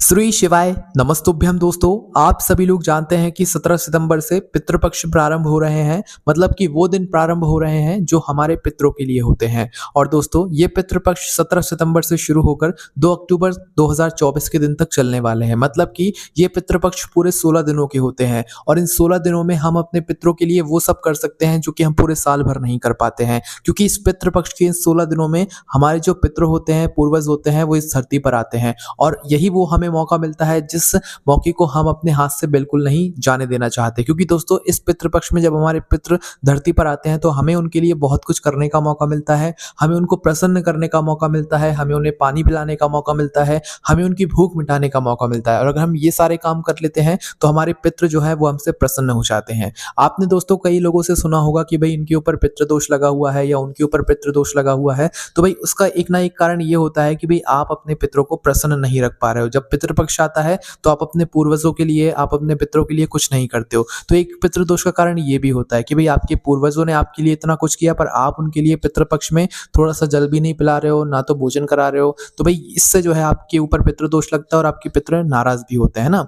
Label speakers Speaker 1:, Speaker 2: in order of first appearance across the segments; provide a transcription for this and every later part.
Speaker 1: श्री शिवाय नमस्तुभ्यम दोस्तों। आप सभी लोग जानते हैं कि 17 सितंबर से पितृपक्ष प्रारंभ हो रहे हैं। मतलब कि वो दिन प्रारंभ हो रहे हैं जो हमारे पितरों के लिए होते हैं। और दोस्तों ये पितृपक्ष 17 सितंबर से शुरू होकर 2 अक्टूबर 2024 के दिन तक चलने वाले हैं। मतलब कि ये पितृपक्ष पूरे 16 दिनों के होते हैं और इन 16 दिनों में हम अपने पितरों के लिए वो सब कर सकते हैं जो कि हम पूरे साल भर नहीं कर पाते हैं। क्योंकि इस पितृपक्ष के इन 16 दिनों में हमारे जो पितर होते हैं, पूर्वज होते हैं, वो इस धरती पर आते हैं और यही वो हमें मौका मिलता है जिस मौके को हम अपने हाथ से बिल्कुल नहीं जाने देना चाहते। क्योंकि दोस्तों इस पितृपक्ष में जब हमारे पितृ धरती पर आते हैं तो हमें उनके लिए बहुत कुछ करने का मौका मिलता है, हमें उनको प्रसन्न करने का मौका मिलता है, हमें उन्हें पानी पिलाने का मौका मिलता है, हमें उनकी भूख मिटाने का मौका मिलता है। और अगर हम ये सारे काम कर लेते हैं तो हमारे पितृ जो है वो हमसे प्रसन्न हो जाते हैं। आपने दोस्तों कई लोगों से सुना होगा कि भाई इनके ऊपर पितृदोष लगा हुआ है या उनके ऊपर पितृदोष लगा हुआ है। तो भाई उसका एक ना एक कारण ये होता है कि भाई आप अपने पितरों को प्रसन्न नहीं रख पा रहे हो। जब पितृपक्ष आता है तो आप अपने पूर्वजों के लिए, आप अपने पितरों के लिए कुछ नहीं करते हो। तो एक पितृदोष का कारण ये भी होता है कि भाई आपके पूर्वजों ने आपके लिए इतना कुछ किया पर आप उनके लिए पितृपक्ष में थोड़ा सा जल भी नहीं पिला रहे हो, ना तो भोजन करा रहे हो। तो भाई इससे जो है आपके ऊपर पितृदोष लगता है और आपके पितर नाराज भी होते हैं ना।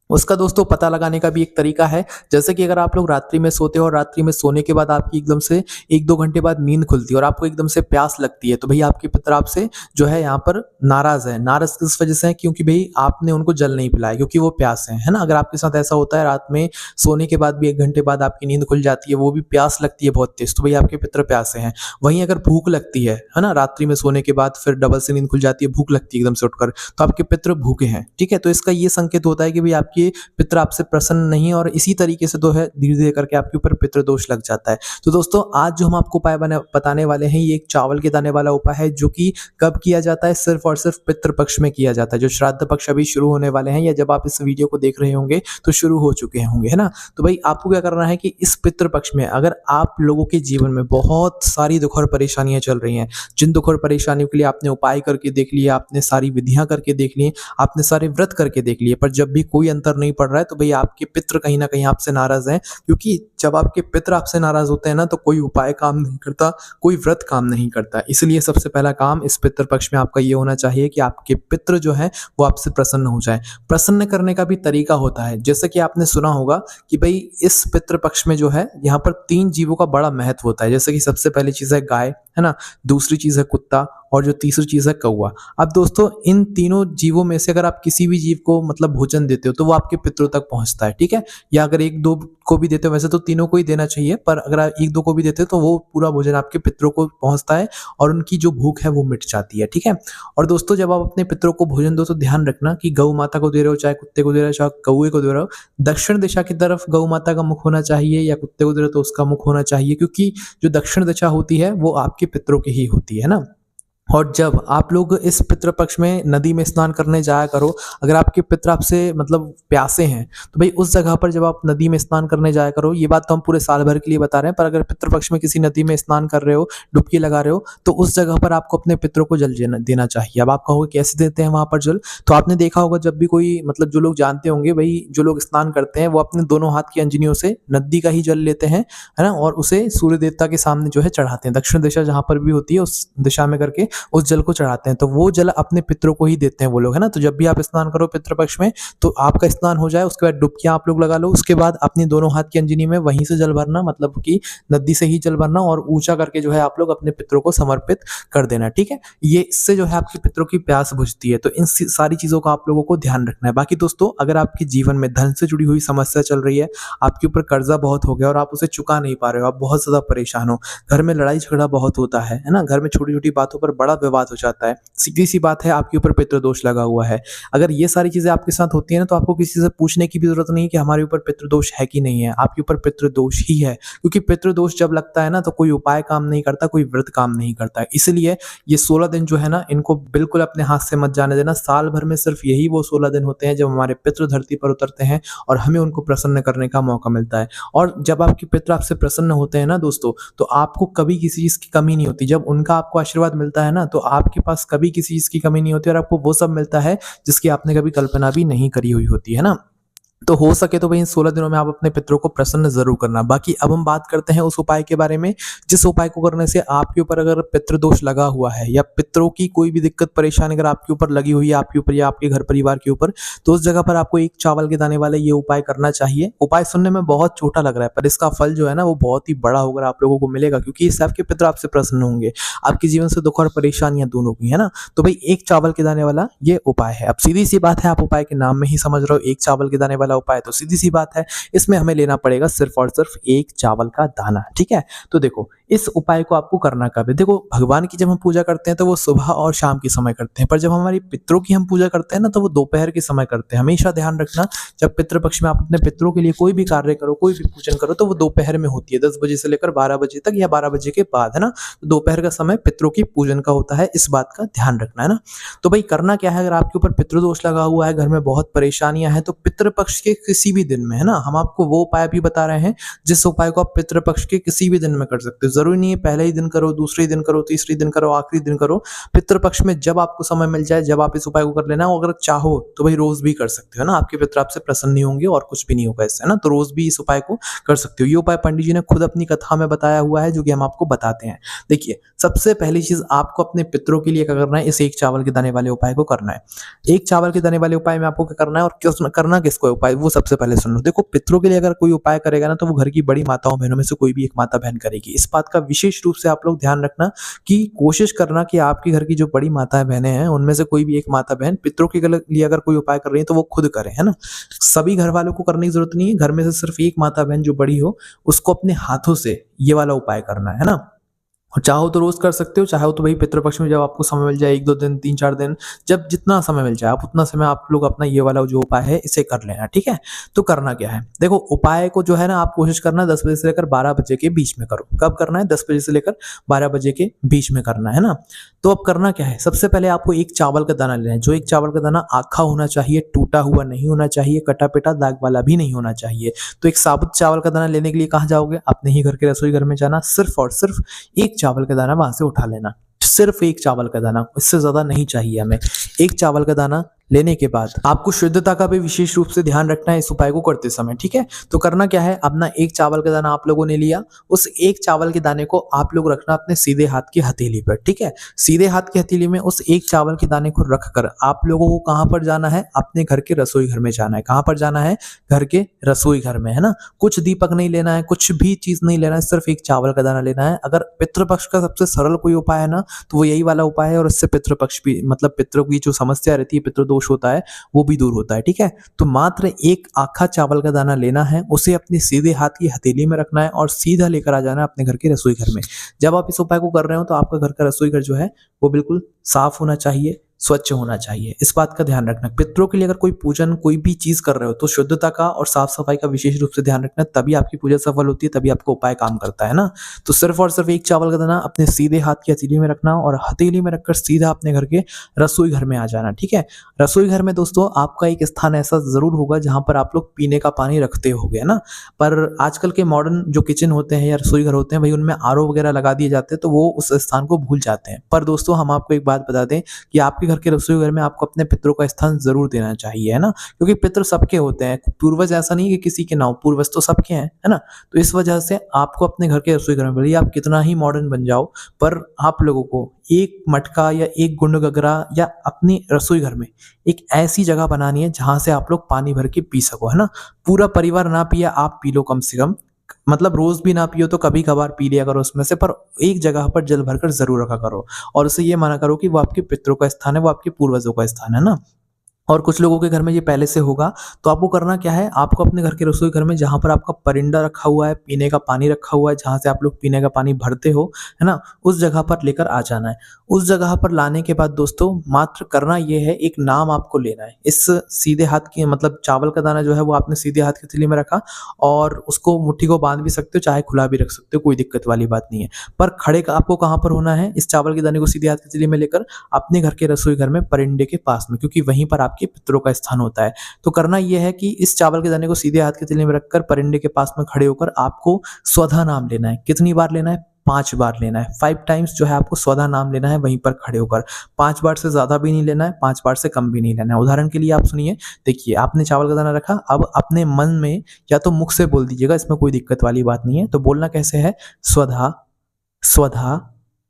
Speaker 1: उसका दोस्तों पता लगाने का भी एक तरीका है। जैसे कि अगर आप लोग रात्रि में सोते हो और रात्रि में सोने के बाद आपकी एकदम से 1-2 घंटे बाद नींद खुलती है और आपको एकदम से प्यास लगती है, तो भई आपके पितर आपसे जो है यहाँ पर नाराज़ है। नाराज़ किस वजह से है? क्योंकि भई आपने उनको जल नहीं पिलाया, क्योंकि वो प्यासे हैं, है ना? अगर आपके साथ ऐसा होता है रात में सोने के बाद भी 1 घंटे बाद आपकी नींद खुल जाती है, वो भी प्यास लगती है बहुत तेज़, तो भई आपके पितर प्यासे हैं। वहीं अगर भूख लगती है ना? रात्रि में सोने के बाद फिर डबल से नींद खुल जाती है, भूख लगती है एकदम से उठकर, तो आपके पितर भूखे हैं, ठीक है? तो इसका ये संकेत होता है कि भई आपके पितर आपसे प्रसन्न नहीं है और इसी तरीके से जो है धीरे-धीरे करके आपके ऊपर पितृदोष लग जाता है। तो दोस्तों आज जो हम आपको उपाय बताने वाले हैं, ये एक चावल के दाने वाला उपाय है जो कि कब किया जाता है? सिर्फ़ और सिर्फ़ पितृपक्ष में किया जाता है। जो श्राद्ध पक्ष अभी शुरू होने वाले हैं या जब आप इस वीडियो को देख रहे होंगे तो शुरू हो चुके होंगे, है ना? तो भाई आपको क्या करना है कि इस पितृपक्ष में अगर आप लोगों के जीवन में बहुत सारी दुख और परेशानियाँ चल रही हैं, जिन दुख और परेशानियों के लिए आपने उपाय करके देख लिए, आपने सारी विधियाँ करके देख ली, आपने सारे व्रत करके देख लिए, पर जब भी कोई अंतर नहीं पड़ रहा है तो भई आपके पितृ कहीं न कहीं आपसे नाराज़ हैं। क्योंकि जब आपके पितृ आपसे नाराज़ होते हैं ना तो कोई उपाय काम नहीं करता, कोई व्रत काम नहीं करता। इसलिए सबसे पहला काम इस पितृपक्ष में आपका ये होना चाहिए कि आपके पितृ जो हैं वो आपसे प्रसन्न हो जाएँ। प्रसन्न करने का भी तरीका होता है। जैसे कि आपने सुना होगा कि भई इस पितृपक्ष में जो है यहाँ पर 3 जीवों का बड़ा महत्व होता है। जैसे कि सबसे पहली चीज़ है गाय, है ना? दूसरी चीज़ है कुत्ता और जो तीसरी चीज़ है कौवा। अब दोस्तों इन तीनों जीवों में से अगर आप किसी भी जीव को मतलब भोजन देते हो तो वो आपके पितरों तक पहुँचता है, ठीक है? या अगर 1-2 को भी देते हो, वैसे तो तीनों को ही देना चाहिए, पर अगर आप 1-2 को भी देते हो तो वो पूरा भोजन आपके पितरों को पहुँचता है और उनकी जो भूख है वो मिट जाती है, ठीक है? और दोस्तों जब आप अपने पितरों को भोजन दो तो ध्यान रखना कि गौ माता को दे रहे हो, चाहे कुत्ते को दे रहे हो, चाहे कौवे को दे रहे हो, दक्षिण दिशा की तरफ गौ माता का मुख होना चाहिए या कुत्ते को दे रहे हो तो उसका मुख होना चाहिए। क्योंकि जो दक्षिण दिशा होती है वो आपके पितरों की ही होती है ना? और जब आप लोग इस पितृपक्ष में नदी में स्नान करने जाया करो, अगर आपके पितर आपसे मतलब प्यासे हैं, तो भई उस जगह पर जब आप नदी में स्नान करने जाया करो, ये बात तो हम पूरे साल भर के लिए बता रहे हैं, पर अगर पितृपक्ष में किसी नदी में स्नान कर रहे हो, डुबकी लगा रहे हो, तो उस जगह पर आपको अपने पितरों को जल देना चाहिए। अब आप कहोगे कैसे देते हैं वहाँ पर जल? तो आपने देखा होगा जब भी कोई मतलब जो लोग जानते होंगे भई जो लोग स्नान करते हैं वो अपने दोनों हाथ की अंजनियों से नदी का ही जल लेते हैं, है ना? और उसे सूर्य देवता के सामने जो है चढ़ाते हैं। दक्षिण दिशा जहाँ पर भी होती है उस दिशा में करके उस जल को चढ़ाते हैं। तो वो जल अपने पितरों को ही देते हैं वो लोग, है ना? तो जब भी आप स्नान करो पितृपक्ष में तो आपका स्नान हो जाए, उसके बाद डुबकियाँ आप लोग लगा लो, उसके बाद अपनी दोनों हाथ की अंजनी में वहीं से जल भरना, मतलब कि नदी से ही जल भरना और ऊँचा करके जो है आप लोग अपने पितरों को समर्पित कर देना, ठीक है? ये इससे जो है आपके पितरों की प्यास बुझती है। तो इन सारी चीज़ों का आप लोगों को ध्यान रखना है। बाकी दोस्तों अगर आपके जीवन में धन से जुड़ी हुई समस्या चल रही है, आपके ऊपर कर्जा बहुत हो गया और आप उसे चुका नहीं पा रहे हो, आप बहुत ज़्यादा परेशान हो, घर में लड़ाई झगड़ा बहुत होता है ना? घर में छोटी-छोटी बातों पर बड़ा विवाद हो जाता है, सीधी-सी बात है आपके ऊपर पितृदोष लगा हुआ है। अगर ये सारी चीज़ें आपके साथ होती हैं ना तो आपको किसी से पूछने की भी ज़रूरत नहीं है कि हमारे ऊपर पितृदोष है कि नहीं है, आपके ऊपर पितृदोष ही है। क्योंकि पितृदोष जब लगता है ना तो कोई उपाय काम नहीं करता, कोई व्रत काम नहीं करता है। इसलिए ये 16 दिन जो है ना इनको बिल्कुल अपने हाथ से मत जाने देना। साल भर में सिर्फ यही वो 16 दिन होते हैं जब हमारे पितृ धरती पर उतरते हैं और हमें उनको प्रसन्न करने का मौका मिलता है। और जब आपके पितृ आपसे प्रसन्न होते हैं ना दोस्तों, तो आपको कभी किसी चीज़ की कमी नहीं होती। जब उनका आपको आशीर्वाद मिलता है ना तो आपके पास कभी किसी चीज़ की कमी नहीं होती और आपको वो सब मिलता है जिसकी आपने कभी कल्पना भी नहीं करी हुई होती है ना? तो हो सके तो भाई इन 16 दिनों में आप अपने पितरों को प्रसन्न ज़रूर करना। बाकी अब हम बात करते हैं उस उपाय के बारे में, जिस उपाय को करने से आपके ऊपर अगर पितृदोष लगा हुआ है या पितरों की कोई भी दिक्कत परेशानी अगर आपके ऊपर लगी हुई है, आपके ऊपर या आपके घर परिवार के ऊपर, तो उस जगह पर आपको 1 चावल के दाने वाला ये उपाय करना चाहिए। उपाय सुनने में बहुत छोटा लग रहा है, पर इसका फल जो है ना वो बहुत ही बड़ा होकर आप लोगों को मिलेगा, क्योंकि इससे आपके पितर आपसे प्रसन्न होंगे। आपके जीवन से दुःख और परेशानियाँ दूर होगी, है ना? तो भाई 1 चावल के दाने वाला ये उपाय है। अब सीधी-सी बात है, आप उपाय के नाम में ही समझ रहे हो 1 चावल के दाने वाला उपाय, तो सीधी-सी बात है, इसमें हमें लेना पड़ेगा सिर्फ़ और सिर्फ़ 1 चावल का दाना, ठीक है? तो देखो, इस उपाय को आपको करना कब है? देखो, भगवान की जब हम पूजा करते हैं तो वो सुबह और शाम के समय करते हैं, पर जब हमारे पितरों की हम पूजा करते हैं ना तो वो दोपहर के समय करते हैं। हमेशा ध्यान रखना, जब पितृ पक्ष में आप अपने पितरों के लिए कोई भी कार्य करो, कोई भी पूजन करो, तो वो दोपहर में होती है, 10 बजे से लेकर 12 बजे तक या 12 बजे के बाद, है ना? तो दोपहर का समय पितरों की पूजन का होता है, इस बात का ध्यान रखना, है ना? तो भाई करना क्या है, अगर आपके ऊपर पितृदोष लगा हुआ है, घर में बहुत परेशानियाँ हैं, तो पितृ पक्ष के किसी भी दिन में, है ना? हम आपको वो उपाय भी बता रहे हैं, जिस उपाय को आप पितृ पक्ष के किसी भी दिन में कर सकते हो। ज़रूरी नहीं है पहले ही दिन करो, दूसरे दिन करो, तीसरे दिन करो, आखिरी दिन करो। पितृ पक्ष में जब आपको समय मिल जाए, जब आप इस उपाय को कर लेना, और अगर चाहो तो भाई रोज़ भी कर सकते हो, है ना? आपके पितर आपसे प्रसन्न नहीं होंगे और कुछ भी नहीं होगा इससे, है ना? तो रोज़ भी इस उपाय को कर सकते हो। ये उपाय पंडित जी ने खुद अपनी कथा में बताया हुआ है, जो कि हम आपको बताते हैं। देखिए, सबसे पहली चीज़ आपको अपने पितरों के लिए क्या करना है, इस 1 चावल के दाने वाले उपाय को करना है। 1 चावल के दाने वाले उपाय में आपको क्या करना है और किस करना किसको है उपाय, वो सबसे पहले सुन लो। देखो, पितरों के लिए अगर कोई उपाय करेगा ना, तो वो घर की बड़ी माताओं बहनों में से कोई भी एक माता बहन करेगी। इस बात का विशेष रूप से आप लोग ध्यान रखना कि कोशिश करना कि आपके घर की जो बड़ी माताएँ बहनें हैं, उनमें से कोई भी एक माता बहन पितरों के लिए अगर कोई उपाय कर रही है, तो वो खुद करें, है ना? सभी घर वालों को करने की ज़रूरत नहीं है, घर में से सिर्फ एक माता बहन जो बड़ी हो, उसको अपने हाथों से ये वाला उपाय करना है ना? और चाहो तो रोज़ कर सकते हो, चाहो तो भई पितृपक्ष में जब आपको समय मिल जाए, 1-2 दिन, 3-4 दिन, जब जितना समय मिल जाए, आप उतना समय आप लोग अपना ये वाला जो उपाय है, इसे कर लेना, ठीक है? तो करना क्या है? देखो, उपाय को जो है ना, आप कोशिश करना 10 बजे से लेकर 12 बजे के बीच में करो। कब करना है? 10 बजे से लेकर 12 बजे के बीच में करना है ना? तो अब करना क्या है? सबसे पहले आपको 1 चावल का दाना लेना है, जो 1 चावल का दाना आखा होना चाहिए, टूटा हुआ नहीं होना चाहिए, कटा-पिटा दाग वाला भी नहीं होना चाहिए। तो एक साबुत चावल का दाना लेने के लिए कहाँ जाओगे? अपने ही घर के रसोई घर में जाना, सिर्फ़ और सिर्फ़ 1 चावल का दाना वहाँ से उठा लेना। सिर्फ़ 1 चावल का दाना, इससे ज़्यादा नहीं चाहिए हमें। 1 चावल का दाना लेने के बाद आपको शुद्धता का भी विशेष रूप से ध्यान रखना है इस उपाय को करते समय, ठीक है? तो करना क्या है, अपना 1 चावल का दाना आप लोगों ने लिया, उस 1 चावल के दाने को आप लोग रखना अपने सीधे हाथ की हथेली पर, ठीक है? सीधे हाथ की हथेली में उस 1 चावल के दाने को रखकर आप लोगों को कहाँ पर जाना है? अपने घर के रसोई घर में जाना है। कहाँ पर जाना है? घर के रसोई घर में, है ना? कुछ दीपक नहीं लेना है, कुछ भी चीज़ नहीं लेना है, सिर्फ़ 1 चावल का दाना लेना है। अगर पितृपक्ष का सबसे सरल कोई उपाय है ना, तो वो यही वाला उपाय है, और इससे पितृपक्ष भी, मतलब पितरों की जो समस्या रहती है, पितृदोष होता है, वो भी दूर होता है, ठीक है? तो मात्र 1 आखा चावल का दाना लेना है, उसे अपने सीधे हाथ की हथेली में रखना है और सीधा लेकर आ जाना है अपने घर के रसोई घर में। जब आप इस उपाय को कर रहे हो, तो आपका घर का रसोई घर जो है, वो बिल्कुल साफ होना चाहिए, स्वच्छ होना चाहिए। इस बात का ध्यान रखना। पितरों के लिए अगर कोई पूजन, कोई भी चीज़ कर रहे हो, तो शुद्धता का और साफ-सफाई का विशेष रूप से ध्यान रखना, तभी आपकी पूजा सफल होती है, तभी आपका उपाय काम करता है ना? तो सिर्फ़ और सिर्फ़ 1 चावल का दाना अपने सीधे हाथ की हथेली में रखना और हथेली में रखकर सीधा अपने घर के रसोई घर में आ जाना, ठीक है? रसोई घर में दोस्तों आपका एक स्थान ऐसा ज़रूर होगा जहाँ पर आप लोग पीने का पानी रखते होगे, है ना? पर आजकल के मॉडर्न जो किचन होते हैं या रसोई घर होते हैं, भई उनमें आरओ वगैरह लगा दिए जाते हैं, तो वो उस स्थान को भूल जाते हैं। पर दोस्तों, हम आपको एक बात बता दें कि आपके घर के रसोई घर में आपको अपने पितरों का स्थान ज़रूर देना चाहिए, है ना? क्योंकि पितृ सबके होते हैं, पूर्वज ऐसा नहीं है कि किसी के ना हो, पूर्वज तो सबके हैं, है ना? तो इस वजह से आपको अपने घर के रसोई घर में, भले ही आप कितना ही मॉडर्न बन जाओ, पर आप लोगों को एक मटका या एक गुंड गगरा या अपने रसोई घर में एक ऐसी जगह बनानी है जहाँ से आप लोग पानी भर के पी सको, है ना? पूरा परिवार ना पिए, आप पी लो कम से कम। मतलब रोज़ भी ना पियो तो कभी-कभार पी लिया करो उसमें से, पर एक जगह पर जल भरकर ज़रूर रखा करो और उसे ये माना करो कि वो आपके पितरों का स्थान है, वो आपके पूर्वजों का स्थान है ना? और कुछ लोगों के घर में ये पहले से होगा, तो आपको करना क्या है, आपको अपने घर के रसोई घर में जहाँ पर आपका परिंदा रखा हुआ है, पीने का पानी रखा हुआ है, जहाँ से आप लोग पीने का पानी भरते हो, है ना? उस जगह पर लेकर आ जाना है। उस जगह पर लाने के बाद दोस्तों मात्र करना ये है, एक नाम आपको लेना है। इस सीधे हाथ की, मतलब चावल का दाना जो है वो आपने सीधे हाथ की हथेली में रखा और उसको मुट्ठी को बाँध भी सकते हो, चाहे खुला भी रख सकते हो, कोई दिक्कत वाली बात नहीं है। पर खड़े आपको कहाँ पर होना है, इस चावल के दाने को सीधे हाथ की हथेली में लेकर अपने घर के रसोई घर में परिंदे के पास में, क्योंकि वहीं पर आपके पितरों का स्थान होता है। तो करना ये है कि इस चावल के दाने को सीधे हाथ की हथेली में रखकर परिंदे के पास में खड़े होकर आपको स्वधा नाम लेना है। कितनी बार लेना है? 5 बार लेना है। 5 टाइम्स जो है आपको स्वधा नाम लेना है वहीं पर खड़े होकर। 5 बार से ज़्यादा भी नहीं लेना है, 5 बार से कम भी नहीं लेना है। उदाहरण के लिए आप सुनिए, देखिए आपने चावल का दाना रखा, अब अपने मन में या तो मुख से बोल दीजिएगा, इसमें कोई दिक्कत वाली बात नहीं है। तो बोलना कैसे है? स्वधा, स्वधा,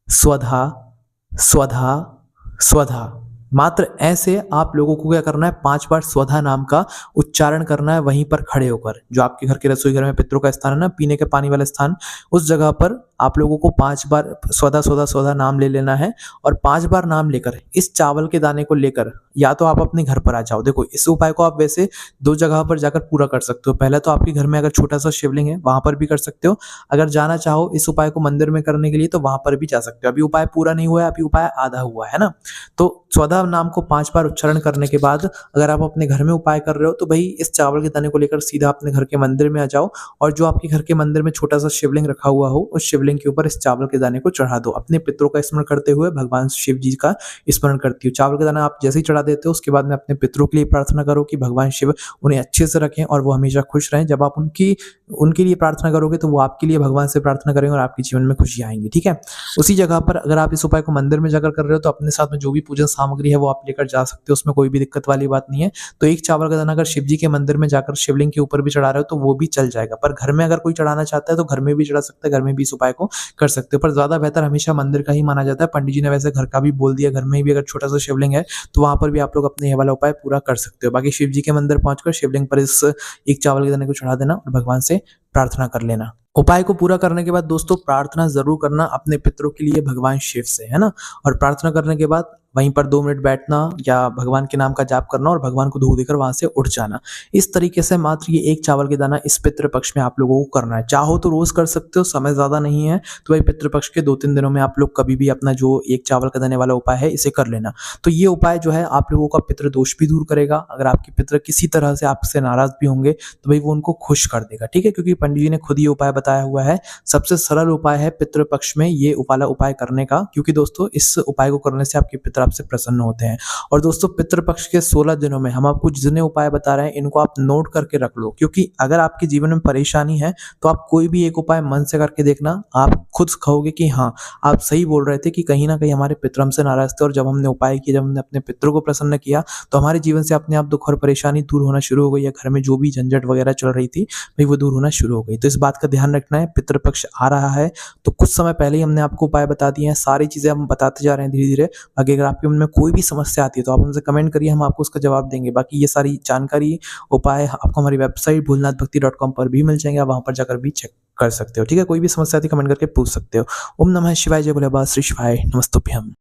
Speaker 1: स्वधा, स्वधा, स्वधा। मात्र ऐसे आप लोगों को क्या करना है, 5 बार स्वधा नाम का उच्चारण करना है वहीं पर खड़े होकर। जो आपके घर के रसोई घर में पितरों का स्थान है ना, पीने के पानी वाला स्थान, उस जगह पर आप लोगों को 5 बार स्वधा स्वधा स्वधा नाम ले लेना है। और 5 बार नाम लेकर इस चावल के दाने को लेकर या तो आप अपने घर पर आ जाओ। देखो, इस उपाय को आप वैसे 2 जगह पर जाकर पूरा कर सकते हो। पहले तो आपके घर में अगर छोटा सा शिवलिंग है वहां पर भी कर सकते हो। अगर जाना चाहो इस उपाय को मंदिर में करने के लिए तो वहां पर भी जा सकते हो। अभी उपाय पूरा नहीं हुआ है, अभी उपाय आधा हुआ है ना। तो स्वधा नाम को 5 बार उच्चारण करने के बाद अगर आप अपने घर में उपाय कर रहे हो तो भाई इस चावल के दाने को लेकर सीधा अपने घर के मंदिर में आ जाओ और जो आपके घर के मंदिर में छोटा सा शिवलिंग रखा हुआ हो उस शिवलिंग के ऊपर इस चावल के दाने को चढ़ा दो। अपने पितरों का स्मरण करते हुए भगवान शिव जी का स्मरण करती हो। चावल का दाना आप जैसे ही चढ़ा देते हो उसके बाद में अपने पितरों के लिए प्रार्थना करो कि भगवान शिव उन्हें अच्छे से रखें और वो हमेशा खुश रहें। जब आप उनके लिए प्रार्थना करोगे तो वो आपके लिए भगवान से प्रार्थना करेंगे और आपके जीवन में खुशी आएंगी। ठीक है, उसी जगह पर अगर आप इस उपाय को मंदिर में जाकर कर रहे हो तो अपने साथ में जो भी पूजन सामग्री है वो आप लेकर जा सकते हो, उसमें कोई भी दिक्कत वाली बात नहीं है। तो एक चावल का दाना अगर शिव जी के मंदिर में जाकर शिवलिंग के ऊपर भी चढ़ा रहे हो तो वो भी चल जाएगा। पर घर में अगर कोई चढ़ाना चाहता है तो घर में भी चढ़ा सकता है, घर में भी इस उपाय को कर सकते हो। पर ज्यादा बेहतर हमेशा मंदिर का ही माना जाता है। पंडित जी ने वैसे घर का भी बोल दिया, घर में भी अगर छोटा सा शिवलिंग है तो वहां पर भी आप लोग अपने ये वाला उपाय पूरा कर सकते हो। बाकी शिव जी के मंदिर पहुंचकर शिवलिंग पर इस एक चावल के दाने को चढ़ा देना और भगवान से प्रार्थना कर लेना। उपाय को पूरा करने के बाद दोस्तों प्रार्थना जरूर करना अपने पितरों के लिए भगवान शिव से, है ना। और प्रार्थना करने के बाद वहीं पर 2 मिनट बैठना या भगवान के नाम का जाप करना और भगवान को धो देकर वहां से उठ जाना। इस तरीके से मात्र ये एक चावल के दाना इस पितृ पक्ष में आप लोगों को करना है। चाहो तो रोज कर सकते हो, समय ज्यादा नहीं है तो भाई पितृ पक्ष के 2-3 दिनों में आप लोग कभी भी अपना जो एक चावल का दाने वाला उपाय है इसे कर लेना। तो ये उपाय जो है आप लोगों का पितृ दोष भी दूर करेगा। अगर आपके पितृ किसी तरह से आपसे नाराज भी होंगे तो भाई वो उनको खुश कर देगा। ठीक है, क्योंकि पंडित जी ने खुद ये उपाय बताया हुआ है। सबसे सरल उपाय है पितृ पक्ष में ये वाला उपाय करने का, क्योंकि दोस्तों इस उपाय को करने से आपके पितृ आपसे प्रसन्न होते हैं। और दोस्तों पितृ पक्ष के 16 दिनों में हम आपको जितने उपाय बता रहे हैं इनको आप नोट करके रख लो, क्योंकि अगर आपके जीवन में परेशानी है तो आप कोई भी एक उपाय मन से करके देखना, आप खुद कहोगे कि हाँ आप सही बोल रहे थे कि कहीं ना कहीं हमारे पितृ हमसे नाराज थे और जब हमने उपाय किया, जब हमने अपने पितरों को प्रसन्न किया तो हमारे जीवन से अपने आप दुख और परेशानी दूर होना शुरू हो गई, या घर में जो भी झंझट वगैरह चल रही थी भाई वो दूर होना शुरू हो गई। तो इस बात का ध्यान रखना है। पितृ पक्ष आ रहा है तो कुछ समय पहले ही हमने आपको उपाय बता दिए हैं, सारी चीजें हम बताते जा रहे हैं धीरे धीरे। बाकी अगर आपके मन में कोई भी समस्या आती है तो आप हमसे कमेंट करिए, हम आपको उसका जवाब देंगे। बाकी ये सारी जानकारी उपाय आपको हमारी वेबसाइट भोलेनाथभक्ति.com पर भी मिल जाएंगे, आप वहां पर जाकर भी चेक कर सकते हो। ठीक है, कोई भी समस्या आती है कमेंट करके पूछ सकते हो। ओम नमः शिवाय, जय भोले बाबा, श्री शिवाय नमस्तुभ्यम।